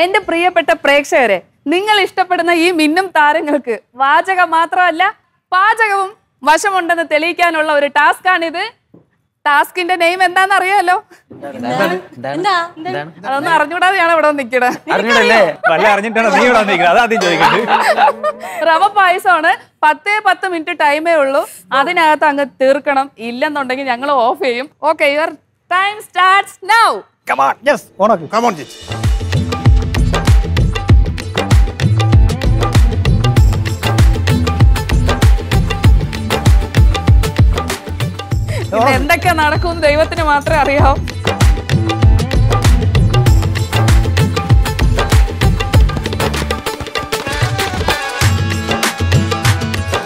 എന്റെ പ്രിയപ്പെട്ട പ്രേക്ഷകരെ, നിങ്ങൾ ഇഷ്ടപ്പെടുന്ന ഈ മിന്നും താരങ്ങൾക്ക് വാചകം മാത്രമല്ല പാചകവും വശമുണ്ടെന്ന് തെളിയിക്കാനുള്ള ഒരു ടാസ്ക് ആണിത്. ടാസ്കിന്റെ നെയിം എന്താന്ന് അറിയാലോ? അതൊന്നും അറിഞ്ഞൂടാതെയാണ് ഇവിടെ നിൽക്കണേ. റവ പായസമാണ്. 10 മിനിറ്റ് ടൈമേ ഉള്ളൂ. അതിനകത്ത് അങ്ങ് തീർക്കണം. ഇല്ലെന്നുണ്ടെങ്കിൽ ഞങ്ങൾ ഓഫ് ചെയ്യും. Okay, your time starts now. Come on. Yes. Come on, Jit. എന്തൊക്കെ നടക്കും ദൈവത്തിന് മാത്രമേ അറിയാവൂ.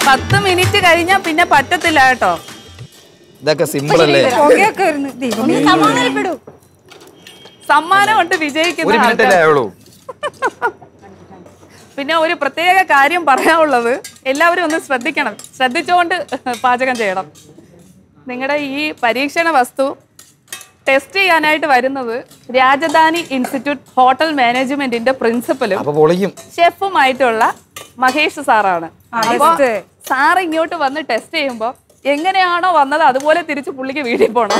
പത്ത് മിനിറ്റ് കഴിഞ്ഞാ പിന്നെ പറ്റത്തില്ല കേട്ടോ. ഇതൊക്കെ സിമ്പിൾ അല്ലേ? സമ്മാനം കൊണ്ട് വിജയിക്കുന്ന. പിന്നെ ഒരു പ്രത്യേക കാര്യം പറയാനുള്ളത്, എല്ലാവരും ഒന്ന് ശ്രദ്ധിക്കണം. ശ്രദ്ധിച്ചുകൊണ്ട് പാചകം ചെയ്യണം. നിങ്ങളുടെ ഈ പരീക്ഷണ വസ്തു ടെസ്റ്റ് ചെയ്യാനായിട്ട് വരുന്നത് രാജധാനി ഇൻസ്റ്റിറ്റ്യൂട്ട് ഹോട്ടൽ മാനേജ്മെന്റിന്റെ പ്രിൻസിപ്പലും ഷെഫുമായിട്ടുള്ള മഹേഷ് സാറാണ്. അപ്പൊ സാർ ഇങ്ങോട്ട് വന്ന് ടെസ്റ്റ് ചെയ്യുമ്പോ എങ്ങനെയാണോ വന്നത് അതുപോലെ തിരിച്ച് പുള്ളിക്ക് വീട്ടിൽ പോകണം.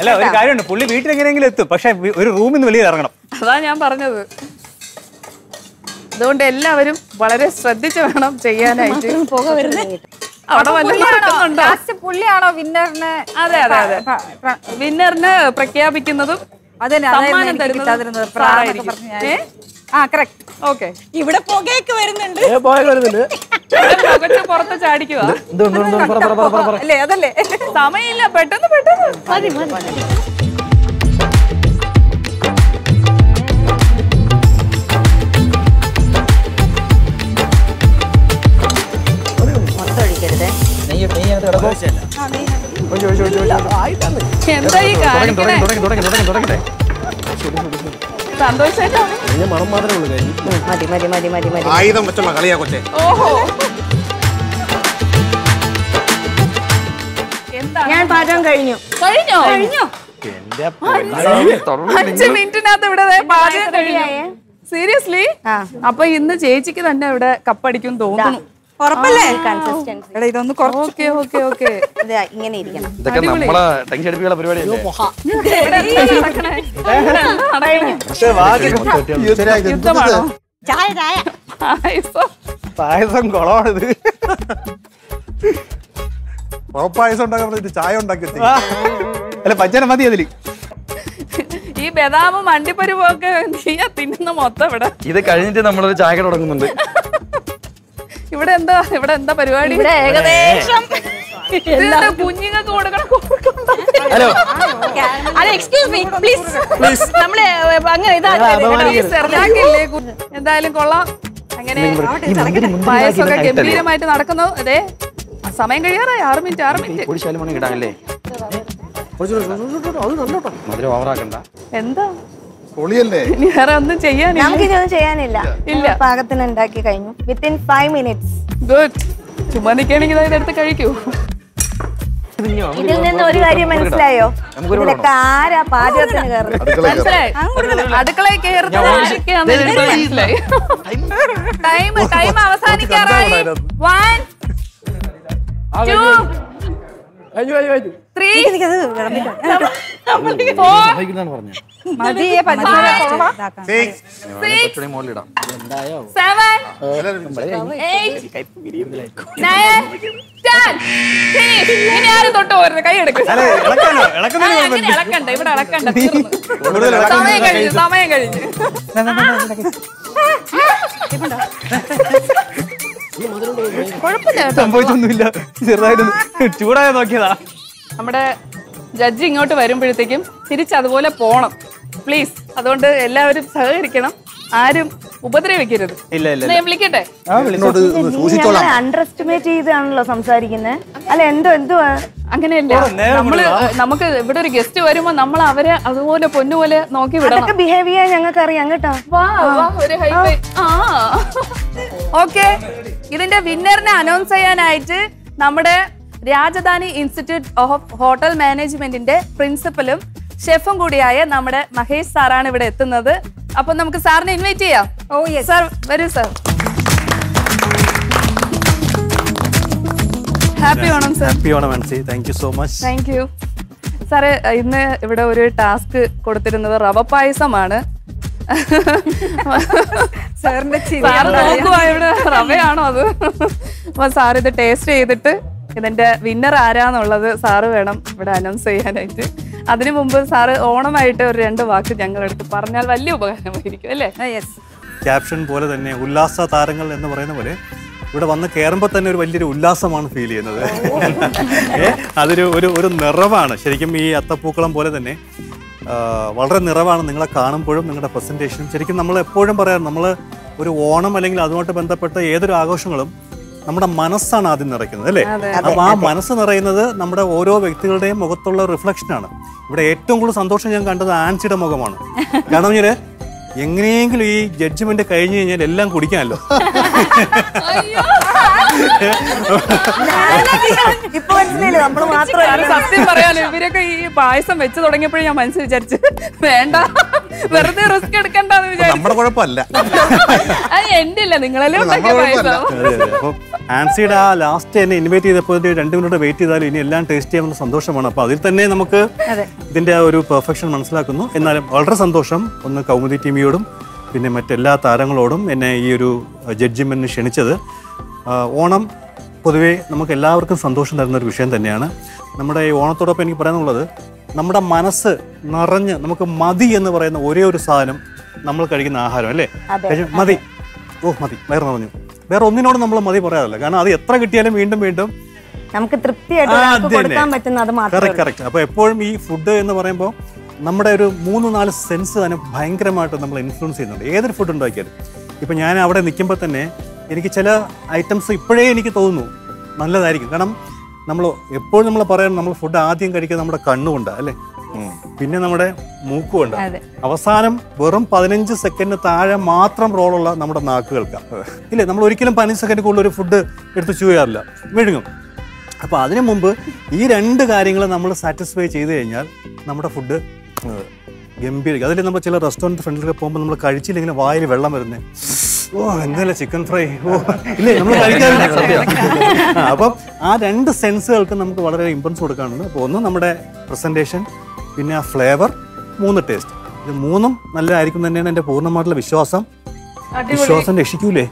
അല്ല, ഒരു കാര്യമുണ്ട്, പുള്ളി വീട്ടിൽ എങ്ങനെയെങ്കിലും എത്തും, പക്ഷെ ഒരു റൂമിൽ നിന്ന് വെളിയിൽ ഇറങ്ങണം. അതാ ഞാൻ പറഞ്ഞത്. അതുകൊണ്ട് എല്ലാവരും വളരെ ശ്രദ്ധിച്ച് വേണം ചെയ്യാനായിട്ട്. അവിടെ പുള്ളിയാണോ വിന്നറിന്? അതെ അതെ അതെ, വിന്നറിന് പ്രഖ്യാപിക്കുന്നതും സമ്മാനം തരുന്നത്. ഓക്കെ, ഇവിടെ പുകയൊക്കെ വരുന്നുണ്ട്. പുറത്ത് ചാടിക്കുക. അല്ലേ? അതല്ലേ, സമയമില്ല, പെട്ടെന്ന് പെട്ടെന്ന്. എന്താ ഈ കാണിക്കണേ? ആയുധം വെച്ചുള്ള കളിയാ കൊച്ചേ. ഓഹോ, ഞാൻ പാചകം കഴിഞ്ഞോ? 5 മിനിറ്റിനകത്ത് ഇവിടെ പാചകം കഴിഞ്ഞു. സീരിയസ്ലി? അപ്പൊ ഇന്ന് ചേച്ചിക്ക് തന്നെ ഇവിടെ കപ്പടിക്കും തോന്നുന്നു. ഉറപ്പല്ലേ? ഇതൊന്ന് ഓക്കെ ഓക്കെ ഓക്കെ, ഇങ്ങനെ ഇരിക്കണം. ഇതൊക്കെ നമ്മളെ ടെൻഷൻ അടിപ്പിക്കുന്ന പരിപാടിയല്ലേ? യുദ്ധമാണോ? പായസം കുളമാണിത്. പായസം ഉണ്ടാക്കാൻ ചായ ഉണ്ടാക്കി അല്ല, പച്ചന മതി അതില്. ഈ ബദാമും അണ്ടിപ്പരിവും ഒക്കെ തിന്നുന്ന മൊത്തം ഇവിടെ. ഇത് കഴിഞ്ഞിട്ട് നമ്മളൊരു ചായ തുടങ്ങുന്നുണ്ട്. ഇവിടെ എന്താ പരിപാടി? ഏകദേശം കുഞ്ഞുങ്ങൾക്ക് കൊടുക്കണം. Hello, excuse me please. നമ്മള് അങ്ങനെ എന്തായാലും കൊള്ളാം. അങ്ങനെ പായസമൊക്കെ ഗംഭീരമായിട്ട് നടക്കുന്നു. അതെ, സമയം കഴിയാറായി. 6 മിനിറ്റ്. എന്താ ഇനി വേറെ ഒന്നും ചെയ്യാനില്ല. നമുക്കിതൊന്നും ചെയ്യാനില്ല. ഇല്ല, പാകത്തിന് ഉണ്ടാക്കി കഴിഞ്ഞു. Within 5 minutes. ഗുഡ്. ചുമ്മാ നിൽക്കുകയാണെങ്കിൽ ഇതെടുത്ത് കഴിക്കൂ. ഇതിൽ നിന്ന് ഒരു കാര്യം മനസ്സിലായോ? ഇതിലൊക്കെ ആരാ പാചകത്തിന് കയറുന്നത്? മനസ്സിലായി. അടുക്കളയിൽ കയറുന്നത് ആരൊക്കെയാണെന്ന് മനസ്സിലായി. ടൈം അവസാനിക്കാറായി. 1 2 3 ഇനി ആരും തൊട്ട് പോരുത്. കൈ എടുക്കും. ഇളക്കണ്ട, ഇവിടെ ഇളക്കണ്ട. സമയം കഴിഞ്ഞു. സംഭവിച്ചൊന്നുമില്ല, ചെറുതായിട്ട് ചൂടായ നോക്കിയതാ. നമ്മുടെ ജഡ്ജി ഇങ്ങോട്ട് വരുമ്പോഴത്തേക്കും തിരിച്ചതുപോലെ പോണം പ്ലീസ്. അതുകൊണ്ട് എല്ലാവരും സഹകരിക്കണം, ആരും ഉപദ്രവിക്കരുത്. ഞാൻ വിളിക്കട്ടെ? അണ്ടർ എസ്റ്റിമേറ്റ് ചെയ്താണല്ലോ സംസാരിക്കുന്നത്. അല്ല, എന്തോ അങ്ങനെയല്ല. നമുക്ക് ഇവിടെ ഒരു ഗസ്റ്റ് വരുമ്പോ നമ്മൾ അവരെ അതുപോലെ പൊന്നുപോലെ നോക്കി വിടണം. ബിഹേവ് ചെയ്യാൻ ഞങ്ങൾക്ക് അറിയാം കേട്ടോ. ഓക്കെ, ഇതിന്റെ വിന്നറിനെ അനൗൺസ് ചെയ്യാനായിട്ട് നമ്മുടെ രാജധാനി ഇൻസ്റ്റിറ്റ്യൂട്ട് ഓഫ് ഹോട്ടൽ മാനേജ്മെന്റിന്റെ പ്രിൻസിപ്പലും ഷെഫും കൂടിയായ നമ്മുടെ മഹേഷ് സാറാണ് ഇവിടെ എത്തുന്നത്. അപ്പൊ നമുക്ക് സാറിനെ ഇൻവൈറ്റ് ചെയ്യാം. ഓ യെസ് സാർ വരൂ sir. Happy Onam sir. Happy Onam Ancy. Thank you so much. Thank you sir. ഇന്ന് ഇവിടെ ഒരു ടാസ്ക് കൊടുത്തിരുന്നത് റവ പായസമാണ്. സാറിന്റെ സാറ് നോക്കുവാ ഇവിടെ റവയാണോ അത്. അപ്പൊ സാർ ഇത് ടേസ്റ്റ് ചെയ്തിട്ട് ഇതിന്റെ വിന്നർ ആരാന്നുള്ളത് സാറ് വേണം ഇവിടെ അനൗൺസ് ചെയ്യാനായിട്ട്. അതിനു മുമ്പ് സാറ് ഓണമായിട്ട് ഒരു 2 വാക്ക് ഞങ്ങളുടെ അടുത്ത് പറഞ്ഞാൽ വലിയ ഉപകാരമായിരിക്കും അല്ലേ? ക്യാപ്ഷൻ പോലെ തന്നെ ഉല്ലാസ താരങ്ങൾ എന്ന് പറയുന്ന പോലെ ഇവിടെ വന്ന് കയറുമ്പോൾ തന്നെ ഒരു വലിയൊരു ഉല്ലാസമാണ് ഫീൽ ചെയ്യുന്നത്. അതൊരു ഒരു നിറവാണ് ശരിക്കും. ഈ അത്തപ്പൂക്കളം പോലെ തന്നെ വളരെ നിറവാണ് നിങ്ങളെ കാണുമ്പോഴും നിങ്ങളുടെ പ്രസന്റേഷനും. ശരിക്കും നമ്മൾ എപ്പോഴും പറയാറ്, നമ്മൾ ഒരു ഓണം അല്ലെങ്കിൽ അതുമായിട്ട് ബന്ധപ്പെട്ട ഏതൊരു ആഘോഷങ്ങളും നമ്മുടെ മനസ്സാണ് ആദ്യം നിറയ്ക്കുന്നത് അല്ലേ? അപ്പൊ ആ മനസ്സ് നിറയുന്നത് നമ്മുടെ ഓരോ വ്യക്തികളുടെയും മുഖത്തുള്ള റിഫ്ലക്ഷനാണ്. ഇവിടെ ഏറ്റവും കൂടുതൽ സന്തോഷം ഞാൻ കണ്ടത് ആൻസിയുടെ മുഖമാണ്. കാരണം ഞാൻ എങ്ങനെയെങ്കിലും ഈ ജഡ്ജ്മെന്റ് കഴിഞ്ഞു കഴിഞ്ഞാൽ എല്ലാം കുടിക്കാമല്ലോ. ഇപ്പൊ മനസ്സിലായില്ലേ നമ്മള് മാത്രമല്ല. സത്യം പറയാലോ, ഇവരൊക്കെ ഈ പായസം വെച്ച് തുടങ്ങിയപ്പോഴും ഞാൻ മനസ്സിൽ വിചാരിച്ചു വേണ്ട, വെറുതെ റിസ്ക് എടുക്കണ്ടെന്ന് വിചാരിച്ചു. നമ്മുടെ കുഴപ്പമല്ല, അത് എന്റെ ഇല്ല, നിങ്ങളല്ലേ ഉണ്ടാക്കിയ പായസം. അപ്പൊ ആൻസിയുടെ ആ ലാസ്റ്റ് എന്നെ ഇൻവൈറ്റ് ചെയ്തപ്പോൾ 2 മിനിറ്റ് വെയിറ്റ് ചെയ്താലും ഇനി എല്ലാം ടേസ്റ്റ് ചെയ്യാനുള്ള സന്തോഷമാണ്. അപ്പൊ അതിൽ തന്നെ നമുക്ക് ഇതിന്റെ ആ ഒരു പെർഫെക്ഷൻ മനസ്സിലാക്കുന്നു. എന്നാലും വളരെ സന്തോഷം ഒന്ന് കൗമുദി ടീമിയോടും പിന്നെ മറ്റെല്ലാ താരങ്ങളോടും എന്നെ ഈ ഒരു ജഡ്ജിമെന്റിന് ക്ഷണിച്ചത്. ഓണം പൊതുവേ നമുക്ക് എല്ലാവർക്കും സന്തോഷം തരുന്ന ഒരു വിഷയം തന്നെയാണ്. നമ്മുടെ ഈ ഓണത്തോടൊപ്പം എനിക്ക് പറയാനുള്ളത്, നമ്മുടെ മനസ്സ് നിറഞ്ഞ് നമുക്ക് മതി എന്ന് പറയുന്ന ഒരേ ഒരു സാധനം നമ്മൾ കഴിക്കുന്ന ആഹാരം അല്ലേ? മതി, ഓ മതി, വയറ് നിറഞ്ഞു. വേറെ ഒന്നിനോട് നമ്മൾ മതി പറയാറില്ല. കാരണം അത് എത്ര കിട്ടിയാലും വീണ്ടും വീണ്ടും നമുക്ക് തൃപ്തിയായിട്ട് കൊടുക്കാൻ പറ്റുന്ന അത് മാത്രമേ. കറക്റ്റ്. അപ്പൊ എപ്പോഴും ഈ ഫുഡ് എന്ന് പറയുമ്പോൾ നമ്മുടെ ഒരു 3-4 സെൻസ് തന്നെ ഭയങ്കരമായിട്ട് നമ്മൾ ഇൻഫ്ലുവൻസ് ചെയ്യുന്നുണ്ട് ഏതൊരു ഫുഡ് ഉണ്ടാക്കിയാലും. ഇപ്പം ഞാൻ അവിടെ നിൽക്കുമ്പോൾ തന്നെ എനിക്ക് ചില ഐറ്റംസ് ഇപ്പോഴേ എനിക്ക് തോന്നുന്നു നല്ലതായിരിക്കും. കാരണം നമ്മൾ എപ്പോഴും നമ്മൾ പറയാൻ നമ്മൾ ഫുഡ് ആദ്യം കഴിക്കുക നമ്മുടെ കണ്ണുകൊണ്ടാണ് അല്ലേ? പിന്നെ നമ്മുടെ മൂക്കുകൊണ്ട്, അവസാനം വെറും 15 സെക്കൻഡിന് താഴെ മാത്രം റോളുള്ള നമ്മുടെ നാക്കുകൾക്കാണ് ഇല്ലേ? നമ്മൾ ഒരിക്കലും 15 സെക്കൻഡ് കൂടുതൽ ഒരു ഫുഡ് എടുത്ത് ചെയ്യാറില്ല, വിഴുങ്ങും. അപ്പോൾ അതിനു മുമ്പ് ഈ 2 കാര്യങ്ങൾ നമ്മൾ സാറ്റിസ്ഫൈ ചെയ്ത് കഴിഞ്ഞാൽ നമ്മുടെ ഫുഡ് ഗംഭീരം. അതിൽ നമ്മൾ ചില റെസ്റ്റോറൻറ്റ് ഫ്രണ്ടിലൊക്കെ പോകുമ്പോൾ നമ്മൾ കഴിച്ചില്ലെങ്കിൽ വായിൽ വെള്ളം വരുന്നത്, ഓ എന്തല്ലേ ചിക്കൻ ഫ്രൈ, ഓ ഇല്ലേ നമ്മൾ കഴിക്കാറില്ല. അപ്പം ആ 2 സെൻസുകൾക്ക് നമുക്ക് വളരെ ഇമ്പോർട്ടൻസ് കൊടുക്കാനുണ്ട്. അപ്പോൾ ഒന്ന് നമ്മുടെ പ്രസൻറ്റേഷൻ, പിന്നെ ആ ഫ്ലേവർ, 3 ടേസ്റ്റ്. ഇത് 3ഉം നല്ലതായിരിക്കും തന്നെയാണ് എൻ്റെ പൂർണ്ണമായിട്ടുള്ള വിശ്വാസം. വിശ്വാസം രക്ഷിക്കൂലേ?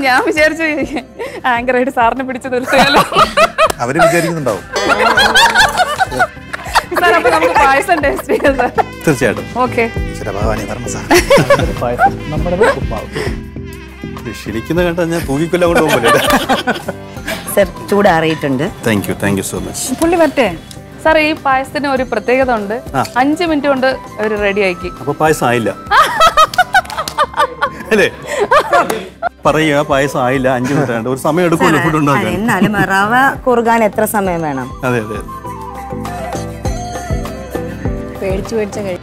ഞാൻ വിചാരിച്ചു ആങ്കറായിട്ട് സാറിനെ പിടിച്ചു നിർത്തിയാലോ അവര് വിചാരിക്കുന്നുണ്ടാവും. സാർ അപ്പൊ നമുക്ക് പായസം ടേസ്റ്റ് ചെയ്യാം സാർ. തീർച്ചയായിട്ടും. ഓക്കെ. ക്ഷണിക്കുന്ന കേട്ടാ ഞാൻ തൂക്കിക്കൊല്ല കൊണ്ട് പോകുമ്പോൾ സർ ചൂടാറിയിട്ടുണ്ട്. Thank you so much. പുള്ളി പറ്റേ സാർ, ഈ പായസത്തിന് ഒരു പ്രത്യേകത ഉണ്ട്. 5 മിനിറ്റ് കൊണ്ട് അവര് റെഡി ആക്കി. അപ്പൊ പായസം ആയില്ല അല്ലേ? പറയുക പായസം ആയില്ല, 5 മിനിറ്റ് ഒരു സമയം എടുക്കുമല്ലോ ഫുഡ് ഉണ്ടാക്കാൻ. എന്നാലും റവ കുറുകാൻ എത്ര സമയം വേണം? അതെ പേടിച്ചു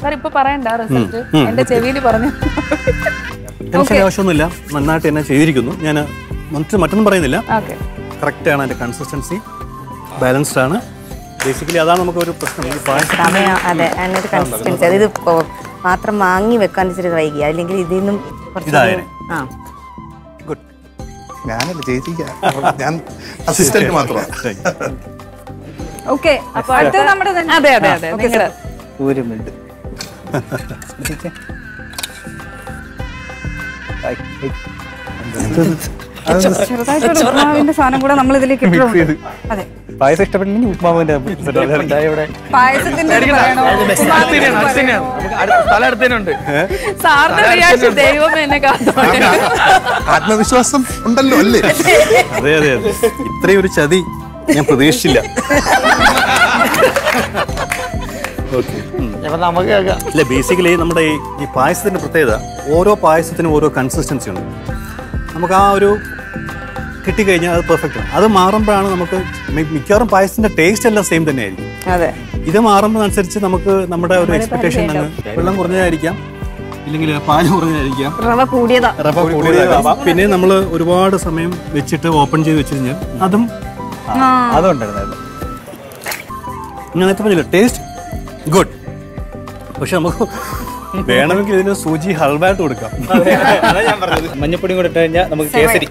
സാർ. ഇപ്പൊ പറയണ്ട റിസൾട്ട്, എന്റെ ചെവിയിൽ പറഞ്ഞു. ടെൻഷൻ ആവശ്യമൊന്നുമില്ല, നന്നായിട്ട് തന്നെ ചെയ്തിരിക്കുന്നു. ഞാൻ മറ്റൊന്നും പറയുന്നില്ല. കറക്റ്റ് ആണ്, അതിന്റെ കൺസിസ്റ്റൻസി ബാലൻസ്ഡ് ആണ്. ബേസിക്കലി അതാണ് നമുക്ക് ഒരു പ്രശ്നം. അതെ, അതിനൊരു കൺസിസ്റ്റൻസി. അതായത് പാത്രം വാങ്ങി വെക്കാൻ ഇച്ചിരി വൈകി, അല്ലെങ്കിൽ ഇതിൽ നിന്നും ഗുഡ്. ഞാനല്ല ചേച്ചിക്ക്, ഞാൻ അസിസ്റ്റന്റ് മാത്രമാണ്. ഓക്കെ, അപ്പൊ അടുത്ത നമ്മുടെ അതെ നിങ്ങളുടെ ഒരു മിനിറ്റ് ഉപ്മാവിന്റെ സാധനം കൂടെ നമ്മൾ ഇതിലേക്ക് ഇട്ടു. അതെ, പായസം ഇഷ്ടപ്പെട്ടില്ലെങ്കിൽ ഉപ്മാവിന്റെ പായസത്തിന്റെ ദൈവം എന്നെ കാത്തു. ആത്മവിശ്വാസം ഉണ്ടല്ലോ അല്ലേ? അതെ ഇത്രയും ഒരു ചതി ഞാൻ പ്രതീക്ഷിച്ചില്ല. അല്ല, ബേസിക്കലി നമ്മുടെ ഈ പായസത്തിന്റെ പ്രത്യേകത, ഓരോ പായസത്തിനും ഓരോ കൺസിസ്റ്റൻസി ഉണ്ട്. നമുക്ക് ആ ഒരു കിട്ടിക്കഴിഞ്ഞാൽ അത് പെർഫെക്റ്റ് ആണ്. അത് മാറുമ്പോഴാണ് നമുക്ക് മിക്കവാറും പായസത്തിന്റെ ടേസ്റ്റ് എല്ലാം സെയിം തന്നെ ആയിരിക്കും. ഇത് മാറുമ്പോഴനുസരിച്ച് നമുക്ക് നമ്മുടെ ഒരു എക്സ്പെക്ടേഷൻ തന്നെ വെള്ളം കുറഞ്ഞതായിരിക്കാം, ഇല്ലെങ്കിൽ പാല് കുറഞ്ഞതായിരിക്കാം, റവ കൂടിയതാവാം. പിന്നെ നമ്മൾ ഒരുപാട് സമയം വെച്ചിട്ട് ഓപ്പൺ ചെയ്ത് വെച്ച് കഴിഞ്ഞാൽ അതും അതുകൊണ്ടായിരുന്നു. ഞാൻ നേരത്തെ പറഞ്ഞില്ല ടേസ്റ്റ് ഗുഡ്, പക്ഷെ നമുക്ക് വേണമെങ്കിൽ ഇതിന് സൂചി ഹൽവായിട്ട് കൊടുക്കാം. അതാ ഞാൻ പറഞ്ഞത്. മഞ്ഞപ്പൊടിയും കൂടെ ഇട്ട് കഴിഞ്ഞാൽ നമുക്ക് കേസരി.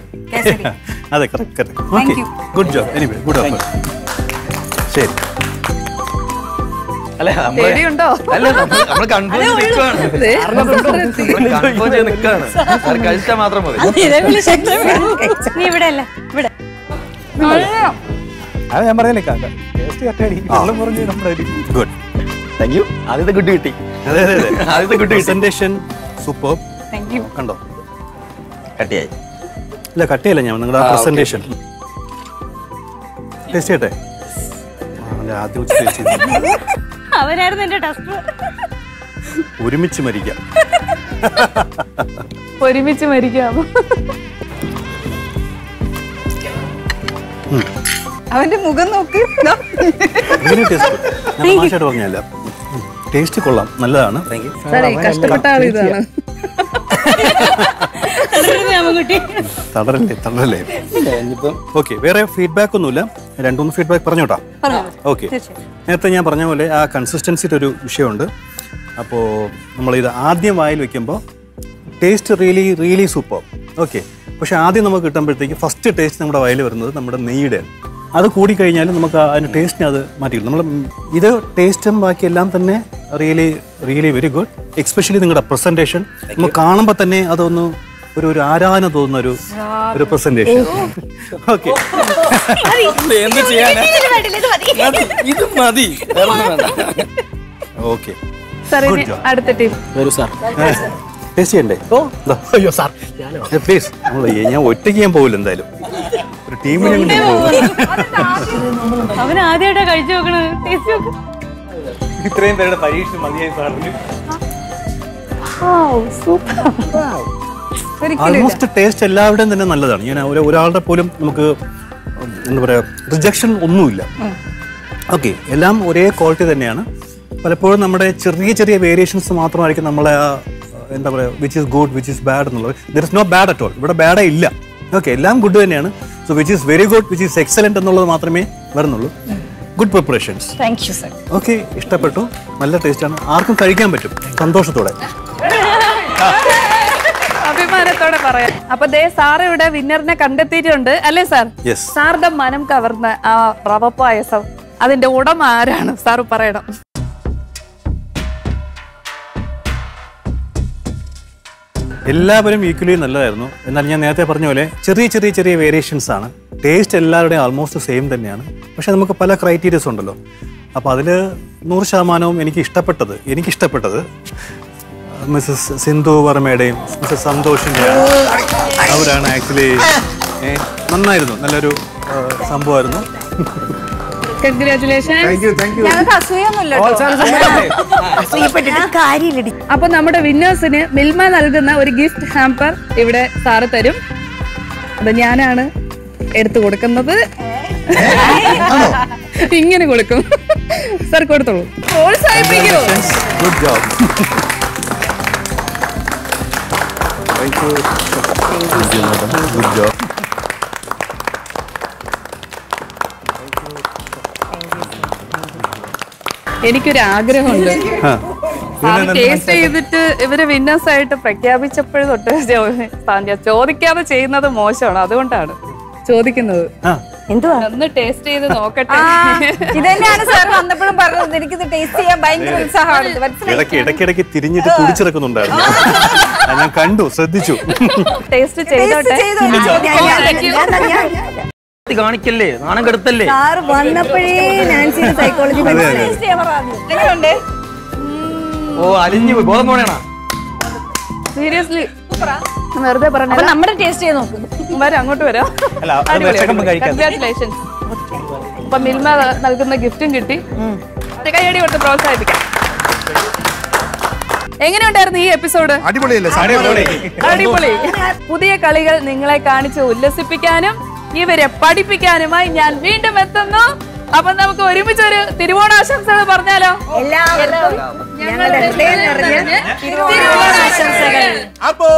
അതെ, correct. Okay, good job. Anyway, good offer. ശരി. അല്ല പേടിയുണ്ടോ? നമ്മൾ കൺഫേം നിൽക്കാണ്. കഴിച്ചാൽ മാത്രം മതി. നീ ഇവിടെ അല്ല, ഇവിടെ. അത് ഞാൻ പറഞ്ഞില്ലേ, ടേസ്റ്റ് കട്ടാടി വെള്ളം പറഞ്ഞ് നമ്മുടെ ഗുഡ്. Thank you. ആദ്യത്തെ കുട്ടി കിട്ടി. അതെ അതെ അതെ. ആദ്യത്തെ കുട്ടി പ്രസന്റേഷൻ സൂപ്പർ. കണ്ടോ? കട്ടിയായി. ഇല്ല, കട്ടിയല്ല, ഞാൻ നിങ്ങളുടെ പ്രസന്റേഷൻ ടേസ്റ്റ് ചെയ്യട്ടെ. ആദ്യം അവനായിരുന്നു എന്റെ ടെസ്റ്റർ. ഒരുമിച്ച് മരിക്കാം. ഒരുമിച്ച് മരിക്കാം. അവന്റെ മുഖം നോക്കി. ടേസ്റ്റ് പറഞ്ഞല്ല, ടേസ്റ്റ് കൊള്ളാം, നല്ലതാണ്. കഷ്ടപ്പെട്ട ആൾ ഇതാണ്. തളരല്ലേ. ഓക്കെ, വേറെ ഫീഡ്ബാക്ക് ഒന്നുമില്ല. 2-3 ഫീഡ്ബാക്ക് പറഞ്ഞോട്ടാ. ഓക്കെ, നേരത്തെ ഞാൻ പറഞ്ഞ പോലെ ആ കൺസിസ്റ്റൻസിയുടെ ഒരു വിഷയമുണ്ട്. അപ്പോൾ നമ്മളിത് ആദ്യം വായിൽ വെക്കുമ്പോൾ ടേസ്റ്റ് റിയലി സൂപ്പർ. ഓക്കെ, പക്ഷെ ആദ്യം നമുക്ക് കിട്ടുമ്പോഴത്തേക്ക് ഫസ്റ്റ് ടേസ്റ്റ് നമ്മുടെ വായിൽ വരുന്നത് നമ്മുടെ നെയ്യുടെ. അത് കൂടിക്കഴിഞ്ഞാൽ നമുക്ക് അതിൻ്റെ ടേസ്റ്റിനെ അത് മാറ്റിക്കും. നമ്മൾ ഇത് ടേസ്റ്റും ബാക്കിയെല്ലാം തന്നെ റിയലി വെരി ഗുഡ്. എക്സ്പെഷ്യലി നിങ്ങളുടെ പ്രസന്റേഷൻ നമുക്ക് കാണുമ്പോൾ തന്നെ അതൊന്ന് ഒരു ആരാധന തോന്നുന്ന ഒരു പ്രസന്റേഷൻ. ഓക്കെ, എന്ത് ചെയ്യാനാ, ഇത് മതി. ഓക്കെ, അടുത്ത ടീം ടേസ്റ്റ് ചെയ്യണ്ടേ? അയ്യോ സാർ, പ്ലീസ്. ഞാൻ ഒറ്റയ്ക്ക് ഞാൻ പോകില്ല, എന്തായാലും ഒരു ടീമിനെ കൊണ്ട് പോകും. അവൻ ആദ്യമായിട്ടാ കഴിച്ചു നോക്കണത്. ടേസ്റ്റ് നോക്ക്. ഇത്രയും പേരുടെ പരീക്ഷ മതിയായി പറഞ്ഞു. ആൾമോസ്റ്റ് ടേസ്റ്റ് എല്ലാവരുടെയും തന്നെ നല്ലതാണ്. ഞാൻ ഒരാളുടെ പോലും നമുക്ക് എന്താ പറയുക റിജക്ഷൻ ഒന്നുമില്ല. ഓക്കെ, എല്ലാം ഒരേ ക്വാളിറ്റി തന്നെയാണ്. പലപ്പോഴും നമ്മുടെ ചെറിയ വേരിയേഷൻസ് മാത്രമായിരിക്കും നമ്മളെ എന്താ പറയുക which is good, which is bad എന്നുള്ളത്. There is no bad at all. ഇവിടെ ബാഡേ ഇല്ല. ഓക്കെ, എല്ലാം ഗുഡ് തന്നെയാണ്. So which is very good, which is excellent എന്നുള്ളത് മാത്രമേ വരുന്നുള്ളൂ. Good preparations. Thank you sir. Okay, ഇഷ്ടപ്പെട്ടു. നല്ല ടേസ്റ്റാണ്, ആർക്കും കഴിക്കാൻ പറ്റും സന്തോഷത്തോടെ. അഭിമാനത്തോടെ പറയാം. അപ്പൊ ദേ സാർ ഇവിടെ വിന്നറിനെ കണ്ടെത്തിയിട്ടുണ്ട് അല്ലേ സാർ? യെസ്. സാറിന്റെ മനം കവർന്ന ആ റവ പായസം അതിന്റെ ഉടമ ആരാണ് സാർ പറയണം. എല്ലാവരും ഈക്വലി നല്ലതായിരുന്നു. എന്നാൽ ഞാൻ നേരത്തെ പറഞ്ഞ പോലെ ചെറിയ വേരിയേഷൻസ് ആണ്. ടേസ്റ്റ് എല്ലാവരുടെയും ആൾമോസ്റ്റ് സെയിം തന്നെയാണ്. പക്ഷെ നമുക്ക് പല ക്രൈറ്റീരിയസ് ഉണ്ടല്ലോ. അപ്പോൾ അതിൽ 100% എനിക്കിഷ്ടപ്പെട്ടത് മിസ്സസ് സിന്ധു വർമ്മയുടെയും മിസ്സസ് സന്തോഷിൻ്റെയാണ്. അവരാണ് ആക്ച്വലി നന്നായിരുന്നു, നല്ലൊരു സംഭവമായിരുന്നു. കൺഗ്രാറ്റുലേഷൻ. ഞങ്ങൾക്ക് അസൂയൊന്നുമില്ല. അപ്പൊ നമ്മുടെ വിന്നേഴ്സിന് മിൽമ നൽകുന്ന ഒരു ഗിഫ്റ്റ് ഹാമ്പർ ഇവിടെ സാറ് തരും. അത് ഞാനാണ് എടുത്തു കൊടുക്കുന്നത്. ഇങ്ങനെ കൊടുക്കും സാർ, കൊടുത്തോളൂ. പ്രോത്സാഹിപ്പിക്കൂ. Good job. Good job. എനിക്കൊരു ആഗ്രഹമുണ്ട്. ടേസ്റ്റ് ചെയ്തിട്ട് ഇവര് വിന്നേഴ്സ് ആയിട്ട് പ്രഖ്യാപിച്ചപ്പോഴും തൊട്ട് ചോദിക്കാതെ ചെയ്യുന്നത് മോശമാണ്. അതുകൊണ്ടാണ് ചോദിക്കുന്നത്. എന്തുവാ? ഒന്ന് ടേസ്റ്റ് ചെയ്ത് നോക്കട്ടെ. ഇത് തന്നെയാണ് സാർ വന്നപ്പോഴും പറഞ്ഞത്. എനിക്കിത് ടേസ്റ്റ് ചെയ്യാൻ ഭയങ്കര ഉത്സാഹമാണ്. ഇടയ്ക്കിടയ്ക്ക് തിരിഞ്ഞിട്ട് കുടിച്ചിറക്കുന്നുണ്ടായിരുന്നു. ഞാൻ കണ്ടു, ശ്രദ്ധിച്ചു. ടേസ്റ്റ് ചെയ്തോട്ടെ. കാണിക്കല്ലേ, നാണം കെടുത്തല്ലേ. സാറ് വന്നപ്പോഴേ നാൻസിയുടെ സൈക്കോളജി എങ്ങനെയുണ്ട്? ഓ, അലിഞ്ഞു പോയി. ബോധം പോണേണ. സീരിയസ്ലി വെറുതെ പറഞ്ഞ നമ്മുടെ ടേസ്റ്റ് ചെയ്ത് നോക്കും. വരാം, അങ്ങോട്ട് വരാം. കൺഗ്രാറ്റുലേഷൻസ്. അപ്പൊ മിൽമ നൽകുന്ന ഗിഫ്റ്റും കിട്ടി. കൈയടി കൊടുത്ത് പ്രോത്സാഹിപ്പിക്കാം. എങ്ങനെയുണ്ടായിരുന്നു ഈ എപ്പിസോഡ്? അടിപൊളിയല്ലേ? അടിപൊളി. പുതിയ കളികൾ നിങ്ങളെ കാണിച്ച് ഉല്ലസിപ്പിക്കാനും ഇവരെ പഠിപ്പിക്കാനുമായി ഞാൻ വീണ്ടും എത്തുന്നു. അപ്പൊ നമുക്ക് ഒരുമിച്ചൊരു തിരുവോണാശംസകൾ പറഞ്ഞാലോ? എല്ലാവർക്കും ഞങ്ങളുടെ ഹൃദയം നിറഞ്ഞ തിരുവോണാശംസകൾ. അപ്പോ